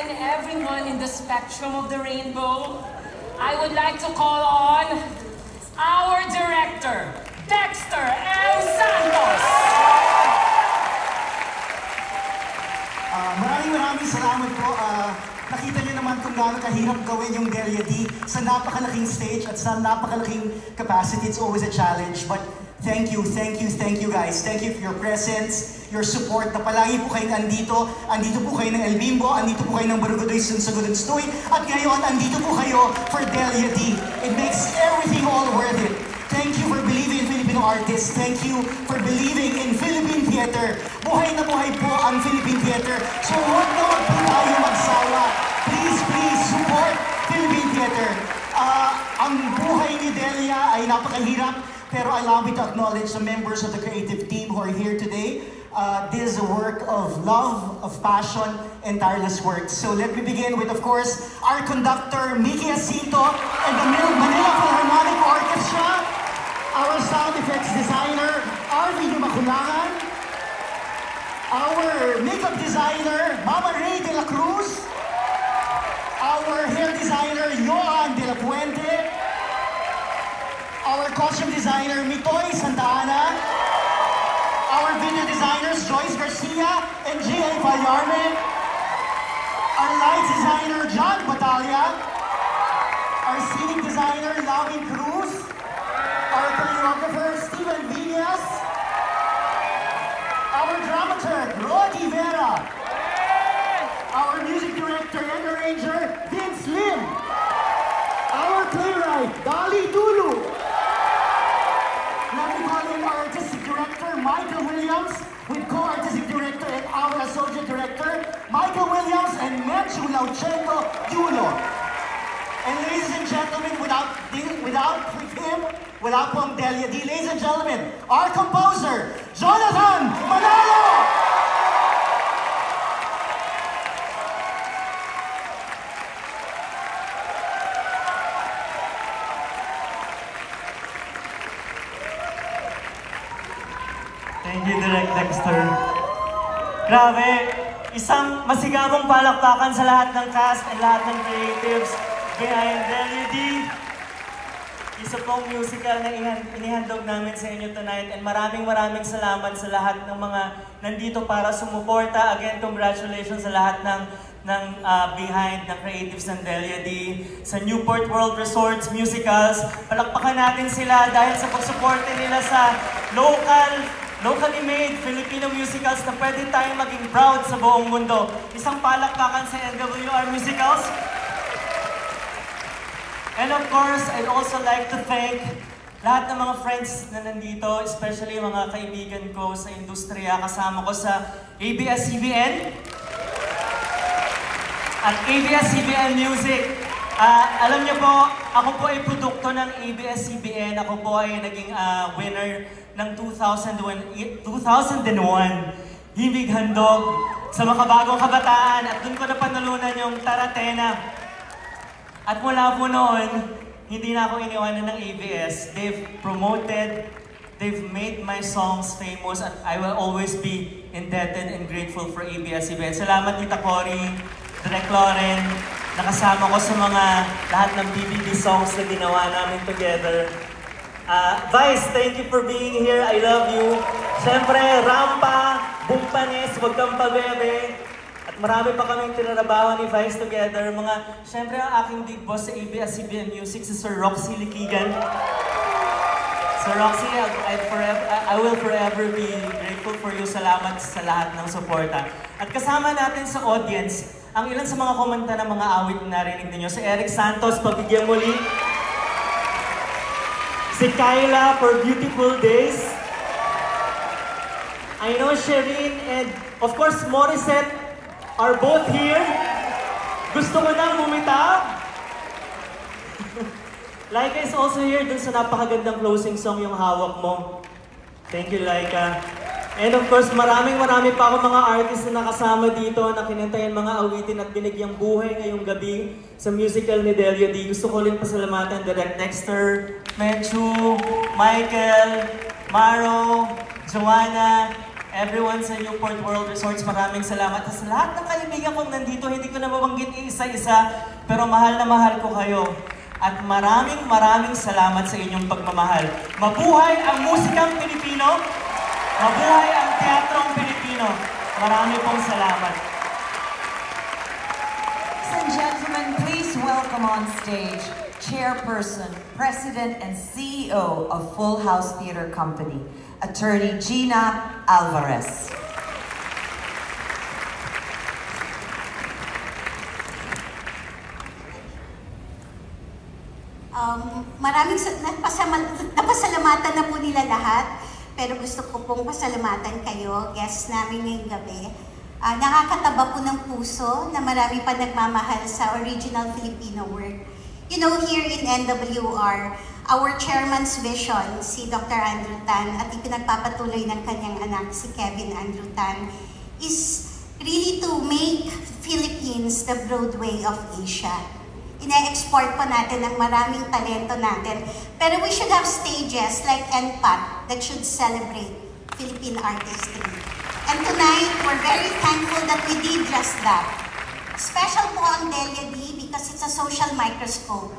and everyone in the spectrum of the rainbow, I would like to call on our director, Dexter L. Santos. Maraming salamat po. Nakita niyo naman kung gaano kahirap gawin yung Delia D sa napakalaking stage at sa napakalaking capacity. It's always a challenge, but thank you guys. Thank you for your presence, your support, na palagi po kayong andito. Andito po kayo ng El Bimbo, andito po kayo ng Barangay Sagudan Stoy, at ngayon andito po kayo for Delia D. It makes everything all worth it. Thank you for believing in Filipino artists. Thank you for believing in Philippine theater. Buhay na buhay po ang Philippine theater. So huwag na huwag po tayo magsawa. Please support Philippine theater. Ang buhay ni Delia ay napakahirap, pero allow me to acknowledge the members of the creative team who are here today. This is a work of love, of passion, and tireless work. So let me begin with, of course, our conductor, Mickey Jacinto, and the Manila Philharmonic Orchestra. Our sound effects designer, Arvin Makulangan. Our makeup designer, Mama Ray de la Cruz. Our hair designer, Johan de la Puente. Our costume designer, Mitoy Santa Ana. Our video designers, Joyce Garcia and G.A. Vallarme. Our light designer, John Batalya. Our scenic designer, Lavi Cruz. Our choreographer, Steven Villas. Our dramaturg, Rodi Vera. Our music director and arranger, Vince Lim. Our playwright, Dali Dulu. Let me call in our artistic director, Michael Williams, with co-artistic director and our associate director, Michael Williams and Menchu Lauchenko Yulo. And ladies and gentlemen, without him, without Pong Delia D, ladies and gentlemen, our composer, Jonathan Manalo! Thank you, Direct Dexter. Grabe, isang masigabong palakpakan sa lahat ng cast and lahat ng creatives behind Delia D. Isa pong musical na inihandog namin sa inyo tonight, and maraming salamat sa lahat ng mga nandito para sumuporta. Again, congratulations sa lahat ng behind ng creatives ng Delia D, sa Newport World Resorts Musicals. Palakpakan natin sila dahil sa pagsuporte nila sa locally made Filipino musicals na pwede tayong maging proud sa buong mundo. Isang palakpakan sa NWR Musicals. And of course, I'd also like to thank lahat ng mga friends na nandito, especially mga kaibigan ko sa industriya. Kasama ko sa ABS-CBN at ABS-CBN Music. Alam niyo po, ako po ay produkto ng ABS-CBN. Ako po ay naging winner ng 2001 Himig Handog sa Makabagong Kabataan, at doon ko napanalunan yung Taratena. At mula po noon, hindi na ako iniwanan ng ABS. They've promoted, they've made my songs famous, at I will always be indebted and grateful for ABS-CBN. Salamat, Tita Cory, Direk Lauren, nakasama ko sa mga lahat ng BBB songs na ginawa namin together. Vice, thank you for being here. I love you. Siyempre, Rampa, Bumpanes, Wag Kang Pabebe. At marami pa kaming tinarabaho ni Vice together. Siyempre, ang aking big boss sa ABS-CBN Music, si Sir Roxy Likigan. Sir Roxy, I will forever be grateful for you. Salamat sa lahat ng suporta. At kasama natin sa audience, ang ilan sa mga komenta ng mga awit na narinig ninyo. Si Eric Santos, Pagbigyan Muli. Si Kyla, For Beautiful Days. I know Shireen and of course Morissette are both here. Gusto ko nang bumitaw. Laika is also here dun sa napakagandang closing song, yung Hawak Mo. Thank you, Laika. And of course, marami pa ako mga artists na nakasama dito na kinantayan mga awitin at binigyang buhay ngayong gabi sa musical ni Delia D. Gusto ko rin pasalamatan Direct Dexter, Menchu, Michael, Maro, Joanna, everyone sa Newport World Resorts, maraming salamat. Sa lahat ng kaibigan kong nandito, hindi ko na mabanggit isa-isa, pero mahal na mahal ko kayo. At maraming salamat sa inyong pagmamahal. Mabuhay ang musikang Pilipino! Mabuhay ang teatrong Pilipino! Marami pong salamat. Ladies and gentlemen, please welcome on stage Chairperson, President, and CEO of Full House Theater Company, Attorney Gina Alvarez. Napasalamatan na po nila lahat, pero gusto ko pong pasalamatan kayo, guests namin ngayong gabi. Nakakataba po ng puso na marami pa nagmamahal sa original Filipino work. You know, here in NWR, our chairman's vision, si Dr. Andrew Tan, at ipinagpapatuloy ng kanyang anak, si Kevin Andrew Tan, is really to make Philippines the Broadway of Asia. Ina-export po natin ang maraming talento natin. Pero we should have stages like NPAT that should celebrate Philippine artistry. And tonight, we're very thankful that we did just that. Special po ang Delia D because it's a social microscope.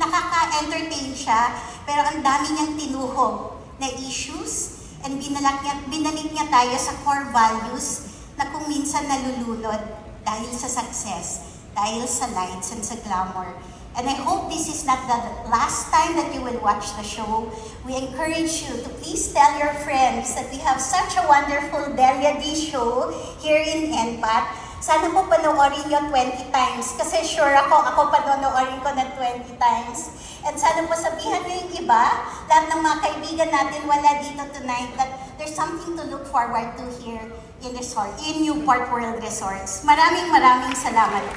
Nakaka-entertain siya, pero ang dami niyang tinuhog na issues and binalik niya tayo sa core values na kung minsan nalulunod dahil sa success, dahil sa lights and sa glamour. And I hope this is not the last time that you will watch the show. We encourage you to please tell your friends that we have such a wonderful Delia D show here in NPAT. Sana po panoorin yun 20 times kasi sure ako panoorin ko na 20 times. And sana po sabihan nyo yung iba, lahat ng mga kaibigan natin wala dito tonight, that there's something to look forward to here in Newport World Resorts. Maraming salamat.